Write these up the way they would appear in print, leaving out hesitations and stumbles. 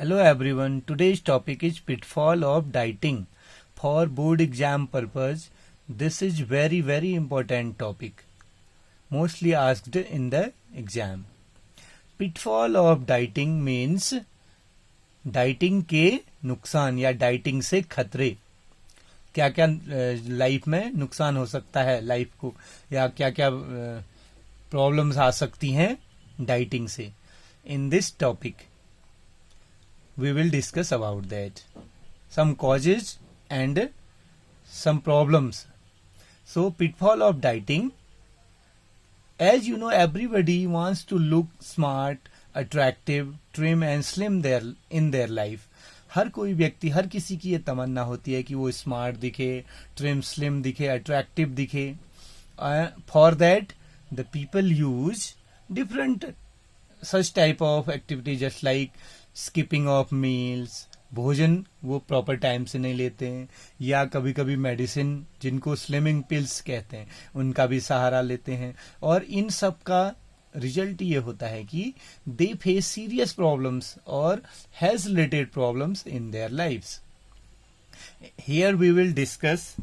Hello everyone, today's topic is pitfall of dieting. For board exam purpose, this is very important topic. Mostly asked in the exam. Pitfall of dieting means dieting के नुकसान या dieting से खतरे. क्या क्या life में नुकसान हो सकता है लाइफ को, या क्या क्या प्रॉब्लम्स आ सकती हैं डाइटिंग से. In this topic we will discuss about that, some causes and some problems. So pitfall of dieting, as you know, everybody wants to look smart, attractive, trim and slim in their life. हर कोई व्यक्ति, हर किसी की ये तमन्ना होती है कि वो smart दिखे, ट्रिम स्लिम दिखे, अट्रैक्टिव दिखे. For that the people use different such type of activity just like skipping of meals, भोजन वो प्रॉपर टाइम से नहीं लेते हैं, या कभी कभी मेडिसिन जिनको स्लिमिंग पिल्स कहते हैं उनका भी सहारा लेते हैं. और इन सब का रिजल्ट ये होता है कि दे फेस सीरियस प्रॉब्लम्स और health related problems in their lifes. Here we will discuss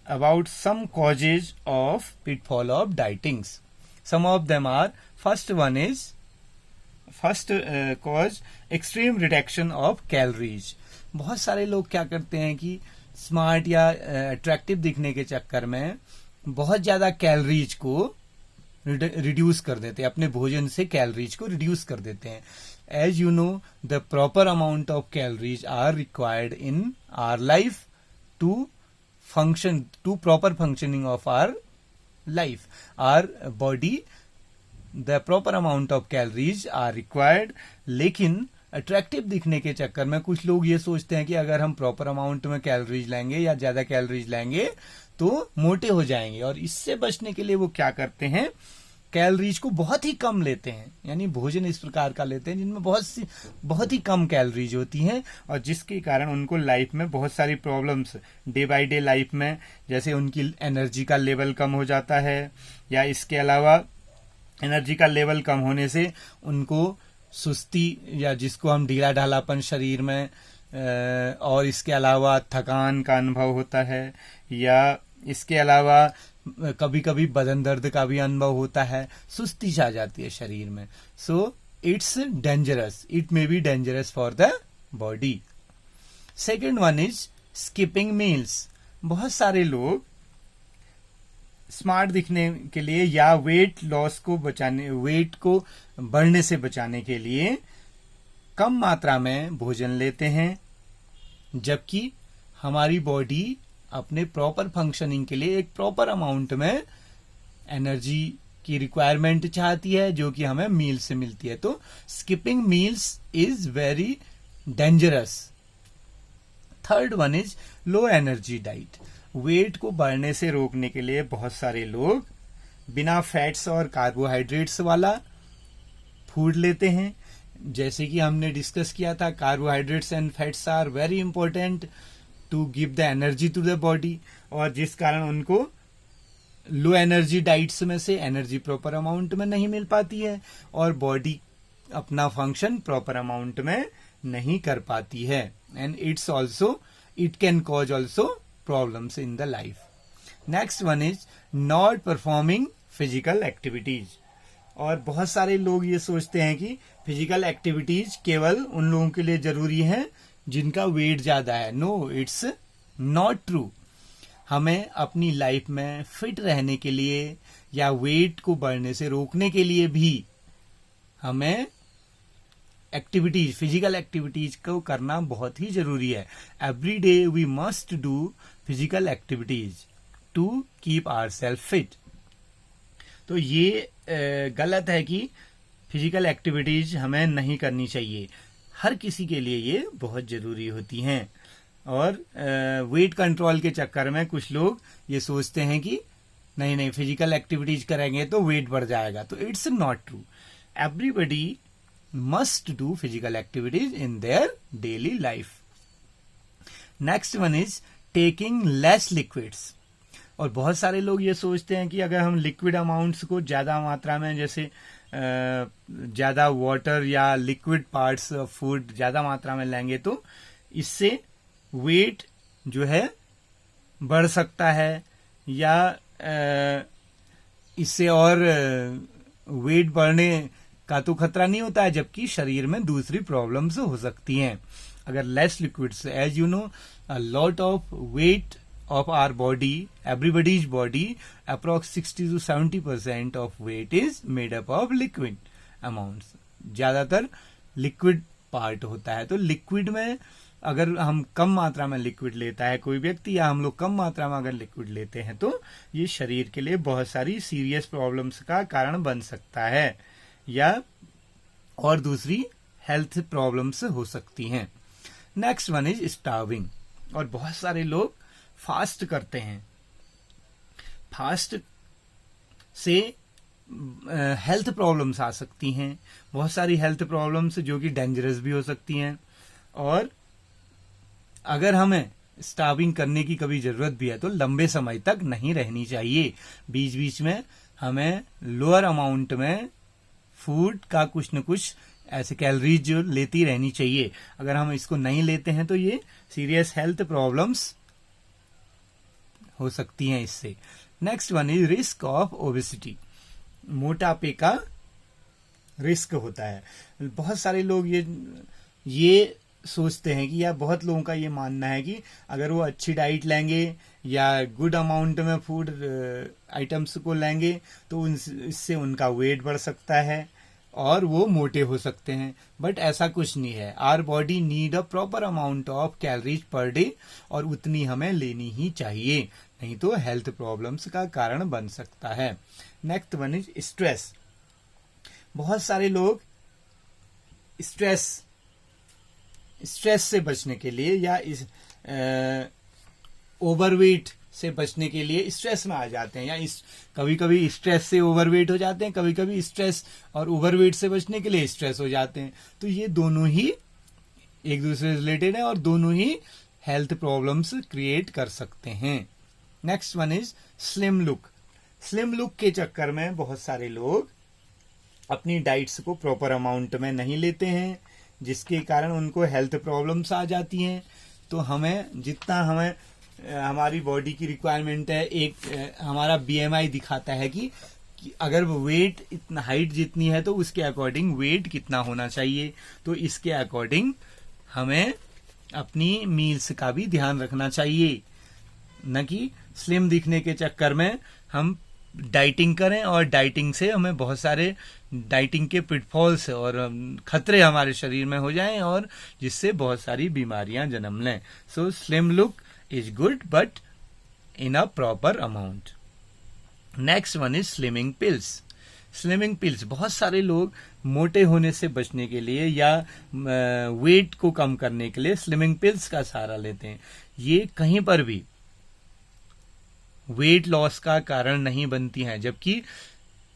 about some causes of pitfall of dietings. Some of them are, first cause extreme reduction of calories. बहुत सारे लोग क्या करते हैं कि smart या attractive दिखने के चक्कर में बहुत ज्यादा कैलोरीज को रिड्यूस कर देते हैं, अपने भोजन से कैलोरीज को रिड्यूस कर देते हैं. As you know, the proper amount of calories are required in our life to proper functioning of our life, our body. The proper amount of calories are required. लेकिन अट्रैक्टिव दिखने के चक्कर में कुछ लोग ये सोचते हैं कि अगर हम प्रॉपर अमाउंट में कैलोरीज लेंगे या ज्यादा कैलोरीज लेंगे तो मोटे हो जाएंगे. और इससे बचने के लिए वो क्या करते हैं, कैलोरीज को बहुत ही कम लेते हैं, यानी भोजन इस प्रकार का लेते हैं जिनमें बहुत ही कम कैलोरीज होती हैं, और जिसके कारण उनको लाइफ में बहुत सारी problems day by day life में, जैसे उनकी एनर्जी का लेवल कम हो जाता है, या इसके अलावा एनर्जी का लेवल कम होने से उनको सुस्ती, या जिसको हम ढीला ढालापन शरीर में, और इसके अलावा थकान का अनुभव होता है, या इसके अलावा कभी कभी बदन दर्द का भी अनुभव होता है, सुस्ती छा जाती है शरीर में. So it's dangerous, it may be dangerous for the body. Second one is skipping meals. बहुत सारे लोग स्मार्ट दिखने के लिए या वेट को बढ़ने से बचाने के लिए कम मात्रा में भोजन लेते हैं, जबकि हमारी बॉडी अपने प्रॉपर फंक्शनिंग के लिए एक प्रॉपर अमाउंट में एनर्जी की रिक्वायरमेंट चाहती है, जो कि हमें मील से मिलती है. तो skipping meals is very dangerous. Third one is low energy diet. Weight को बढ़ने से रोकने के लिए बहुत सारे लोग बिना फैट्स और कार्बोहाइड्रेट्स वाला फूड लेते हैं. जैसे कि हमने डिस्कस किया था, carbohydrates and fats are very important to give the energy to the body, और जिस कारण उनको लो एनर्जी डाइट्स में से एनर्जी प्रॉपर अमाउंट में नहीं मिल पाती है, और बॉडी अपना फंक्शन प्रॉपर अमाउंट में नहीं कर पाती है. And it can cause also problems in the life. Next one is not performing physical activities. और बहुत सारे लोग ये सोचते हैं कि फिजिकल एक्टिविटीज केवल उन लोगों के लिए जरूरी है जिनका वेट ज्यादा है. No, it's not true. हमें अपनी लाइफ में फिट रहने के लिए या वेट को बढ़ने से रोकने के लिए भी हमें फिजिकल एक्टिविटीज को करना बहुत ही जरूरी है. Every day we must do physical activities to keep our self fit. तो ये गलत है कि फिजिकल एक्टिविटीज हमें नहीं करनी चाहिए. हर किसी के लिए ये बहुत जरूरी होती हैं. और वेट कंट्रोल के चक्कर में कुछ लोग ये सोचते हैं कि नहीं फिजिकल एक्टिविटीज करेंगे तो वेट बढ़ जाएगा. तो it's not true. Everybody must do physical activities in their daily life. Next one is taking less liquids. और बहुत सारे लोग ये सोचते हैं कि अगर हम लिक्विड अमाउंट्स को ज्यादा मात्रा में, जैसे ज़्यादा वाटर या लिक्विड पार्ट्स ऑफ फूड ज़्यादा मात्रा में लेंगे तो इससे वेट जो है बढ़ सकता है, या इससे और वेट बढ़ने का तो खतरा नहीं होता है, जबकि शरीर में दूसरी प्रॉब्लम्स हो सकती हैं अगर less liquids. As you know, a lot of weight of our body, everybody's body, approx 60 to 70% of weight is made up of liquid amounts. ज्यादातर लिक्विड पार्ट होता है. तो लिक्विड में अगर हम कम मात्रा में लिक्विड लेता है कोई व्यक्ति, या हम लोग कम मात्रा में अगर लिक्विड लेते हैं, तो ये शरीर के लिए बहुत सारी सीरियस प्रॉब्लम्स का कारण बन सकता है, या और दूसरी हेल्थ प्रॉब्लम्स हो सकती हैं. Next one is starving. और बहुत सारे लोग फास्ट करते हैं. फास्ट से हेल्थ प्रॉब्लम्स आ सकती हैं, बहुत सारी हेल्थ प्रॉब्लम्स जो कि डेंजरस भी हो सकती हैं. और अगर हमें स्टार्विंग करने की कभी जरूरत भी है तो लंबे समय तक नहीं रहनी चाहिए. बीच बीच में हमें लोअर अमाउंट में फूड का कुछ न कुछ ऐसे कैलोरीज जो लेती रहनी चाहिए. अगर हम इसको नहीं लेते हैं तो ये सीरियस हेल्थ प्रॉब्लम्स हो सकती हैं इससे. Next one is risk of obesity. मोटापे का रिस्क होता है. बहुत सारे लोग ये सोचते हैं कि, या बहुत लोगों का ये मानना है कि अगर वो अच्छी डाइट लेंगे या गुड अमाउंट में फूड आइटम्स को लेंगे तो इससे उनका वेट बढ़ सकता है और वो मोटे हो सकते हैं. बट ऐसा कुछ नहीं है. Our body need a proper amount of calories per day, और उतनी हमें लेनी ही चाहिए, नहीं तो हेल्थ प्रॉब्लम्स का कारण बन सकता है. Next one is stress. बहुत सारे लोग स्ट्रेस से बचने के लिए या इस ओवरवेट से बचने के लिए स्ट्रेस में आ जाते हैं, या कभी कभी स्ट्रेस से ओवरवेट हो जाते हैं, कभी कभी स्ट्रेस और ओवरवेट से बचने के लिए स्ट्रेस हो जाते हैं. तो ये दोनों ही एक दूसरे से रिलेटेड है और दोनों ही हेल्थ प्रॉब्लम्स क्रिएट कर सकते हैं. Next one is slim look. Slim look के चक्कर में बहुत सारे लोग अपनी डाइट्स को प्रॉपर अमाउंट में नहीं लेते हैं, जिसके कारण उनको हेल्थ प्रॉब्लम्स आ जाती हैं. तो हमें जितना हमारी बॉडी की रिक्वायरमेंट है, एक हमारा BMI दिखाता है कि अगर वेट इतना हाइट जितनी है तो उसके अकॉर्डिंग वेट कितना होना चाहिए. तो इसके अकॉर्डिंग हमें अपनी मील्स का भी ध्यान रखना चाहिए, न कि स्लिम दिखने के चक्कर में हम डाइटिंग करें और डाइटिंग से हमें बहुत सारे डाइटिंग के पिटफॉल्स और खतरे हमारे शरीर में हो जाएं और जिससे बहुत सारी बीमारियां जन्म लें. So slim look is good but in a proper amount. Next one is slimming pills. Slimming pills, बहुत सारे लोग मोटे होने से बचने के लिए या वेट को कम करने के लिए स्लिमिंग पिल्स का सहारा लेते हैं. ये कहीं पर भी वेट लॉस का कारण नहीं बनती हैं, जबकि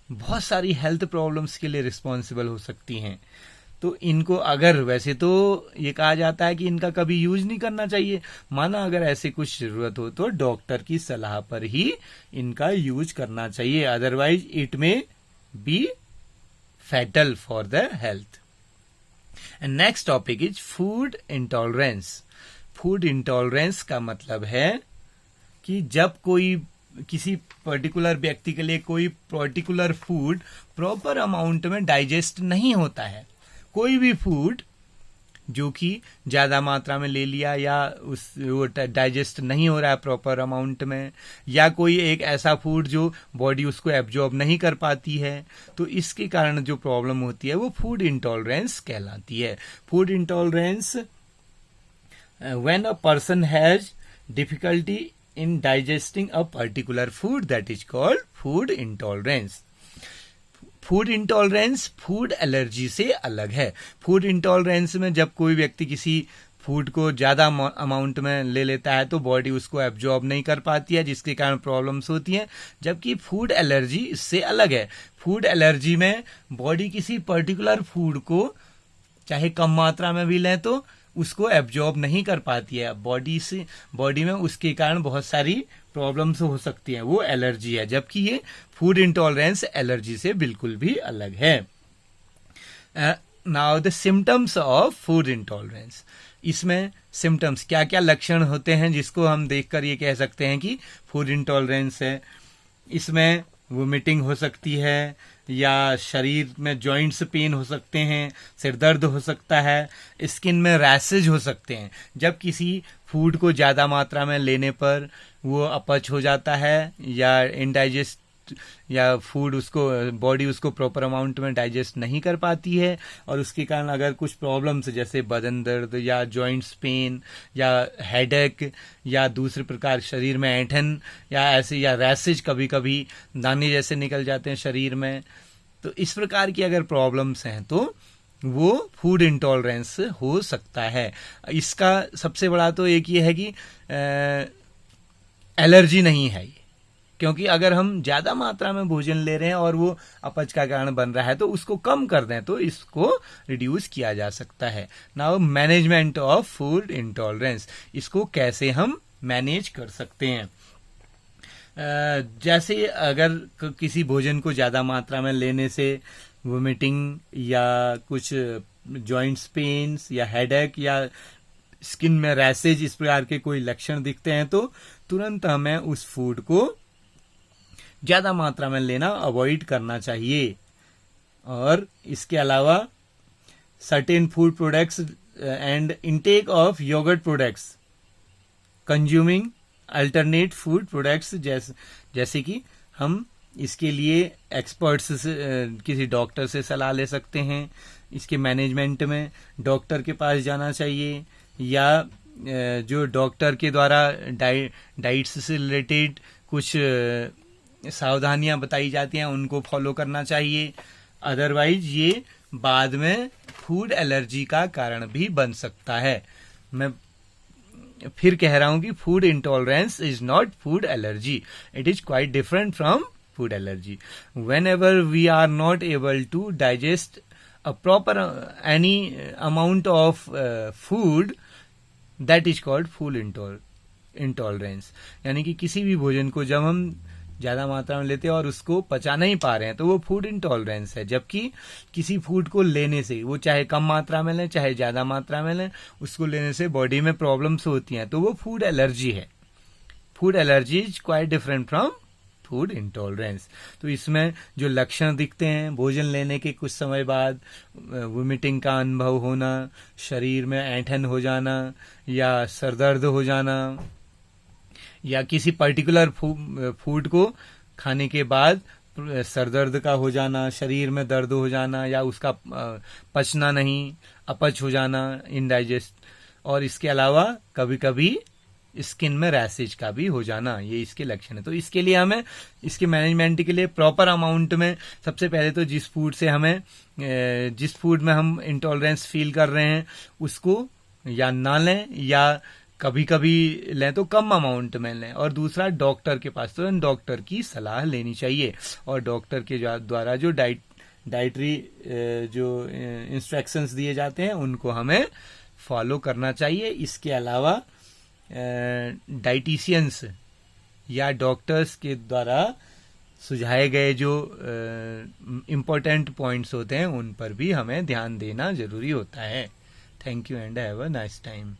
बहुत सारी हेल्थ प्रॉब्लम्स के लिए रिस्पॉन्सिबल हो सकती हैं. तो इनको अगर, वैसे तो ये कहा जाता है कि इनका कभी यूज नहीं करना चाहिए, माना अगर ऐसे कुछ जरूरत हो तो डॉक्टर की सलाह पर ही इनका यूज करना चाहिए, otherwise it may be fatal for the health. And next topic is food intolerance. Food intolerance का मतलब है कि जब कोई किसी पर्टिकुलर व्यक्ति के लिए कोई पर्टिकुलर फूड प्रॉपर अमाउंट में डाइजेस्ट नहीं होता है, कोई भी फूड जो कि ज्यादा मात्रा में ले लिया या वो डाइजेस्ट नहीं हो रहा है प्रॉपर अमाउंट में, या कोई एक ऐसा फूड जो बॉडी उसको एब्जॉर्ब नहीं कर पाती है, तो इसके कारण जो प्रॉब्लम होती है वो फूड इंटॉलरेंस कहलाती है. Food intolerance when a person has difficulty in digesting a particular food, that is called food intolerance. Food intolerance food allergy से अलग है. फूड इंटॉलरेंस में जब कोई व्यक्ति किसी फूड को ज्यादा अमाउंट में ले लेता है तो बॉडी उसको एब्जॉर्ब नहीं कर पाती है, जिसके कारण प्रॉब्लम्स होती हैं, जबकि फूड एलर्जी इससे अलग है. फूड एलर्जी में बॉडी किसी पर्टिकुलर फूड को चाहे कम मात्रा में भी लें तो उसको एब्जॉर्ब नहीं कर पाती है बॉडी में, उसके कारण बहुत सारी प्रॉब्लम्स हो सकती हैं, वो एलर्जी है। जबकि ये फूड इंटॉलरेंस एलर्जी से बिल्कुल भी अलग है। Now the symptoms of food intolerance, इसमें सिम्टम्स क्या क्या लक्षण होते हैं जिसको हम देखकर ये कह सकते हैं कि फूड इंटॉलरेंस है। इसमें वोमिटिंग हो सकती है, या शरीर में जॉइंट्स पेन हो सकते हैं, सिर दर्द हो सकता है, स्किन में रैशेज हो सकते हैं। जब किसी फूड को ज़्यादा मात्रा में लेने पर वो अपच हो जाता है, या इनडाइजेस्ट, या फूड उसको बॉडी उसको प्रॉपर अमाउंट में डाइजेस्ट नहीं कर पाती है, और उसके कारण अगर कुछ प्रॉब्लम्स जैसे बदन दर्द या जॉइंट्स पेन या हेडेक या दूसरे प्रकार शरीर में ऐंठन या ऐसे, या रैशेज, कभी कभी दाने जैसे निकल जाते हैं शरीर में, तो इस प्रकार की अगर प्रॉब्लम्स हैं तो वो फूड इंटॉलरेंस हो सकता है। इसका सबसे बड़ा तो एक ये है कि एलर्जी नहीं है ये, क्योंकि अगर हम ज्यादा मात्रा में भोजन ले रहे हैं और वो अपच का कारण बन रहा है तो उसको कम कर दें तो इसको रिड्यूस किया जा सकता है। Now management of food intolerance, इसको कैसे हम मैनेज कर सकते हैं। जैसे अगर किसी भोजन को ज्यादा मात्रा में लेने से वोमिटिंग या कुछ जॉइंट्स पेन्स या हेडेक या स्किन में रैशेज, इस प्रकार के कोई लक्षण दिखते हैं तो तुरंत हमें उस फूड को ज्यादा मात्रा में लेना अवॉइड करना चाहिए। और इसके अलावा certain food products and intake of yogurt products, consuming alternate food products, जैसे कि हम इसके लिए एक्सपर्ट्स से, किसी डॉक्टर से सलाह ले सकते हैं। इसके मैनेजमेंट में डॉक्टर के पास जाना चाहिए, या जो डॉक्टर के द्वारा डाइट्स से रिलेटेड कुछ सावधानियां बताई जाती हैं उनको फॉलो करना चाहिए। अदरवाइज ये बाद में फूड एलर्जी का कारण भी बन सकता है। मैं फिर कह रहा हूं कि food intolerance is not food allergy, it is quite different from food allergy. Whenever we are not able to digest a proper any amount of food, that is called food intolerance. यानी कि किसी भी भोजन को जब हम ज्यादा मात्रा में लेते हैं और उसको पचा नहीं पा रहे हैं तो वो फूड इंटॉलरेंस है। जबकि किसी फूड को लेने से, वो चाहे कम मात्रा में लें चाहे ज्यादा मात्रा में लें, उसको लेने से बॉडी में प्रॉब्लम्स होती हैं तो वो फूड एलर्जी है। Food allergy is quite different from food intolerance. तो इसमें जो लक्षण दिखते हैं, भोजन लेने के कुछ समय बाद वोमिटिंग का अनुभव होना, शरीर में ऐंठन हो जाना या सरदर्द हो जाना, या किसी पर्टिकुलर फूड को खाने के बाद सरदर्द का हो जाना, शरीर में दर्द हो जाना, या उसका पचना नहीं, अपच हो जाना, इनडाइजेस्ट, और इसके अलावा कभी कभी स्किन में रैशेज का भी हो जाना, ये इसके लक्षण है। तो इसके लिए हमें इसके मैनेजमेंट के लिए प्रॉपर अमाउंट में, सबसे पहले तो जिस फूड में हम इंटॉलरेंस फील कर रहे हैं उसको या ना लें, या कभी कभी लें तो कम अमाउंट में लें। और दूसरा, डॉक्टर के पास तो डॉक्टर की सलाह लेनी चाहिए, और डॉक्टर के द्वारा जो डाइटरी जो इंस्ट्रक्शंस दिए जाते हैं उनको हमें फॉलो करना चाहिए। इसके अलावा डाइटिशियंस या डॉक्टर्स के द्वारा सुझाए गए जो इम्पोर्टेंट पॉइंट्स होते हैं उन पर भी हमें ध्यान देना जरूरी होता है। Thank you and have a nice time.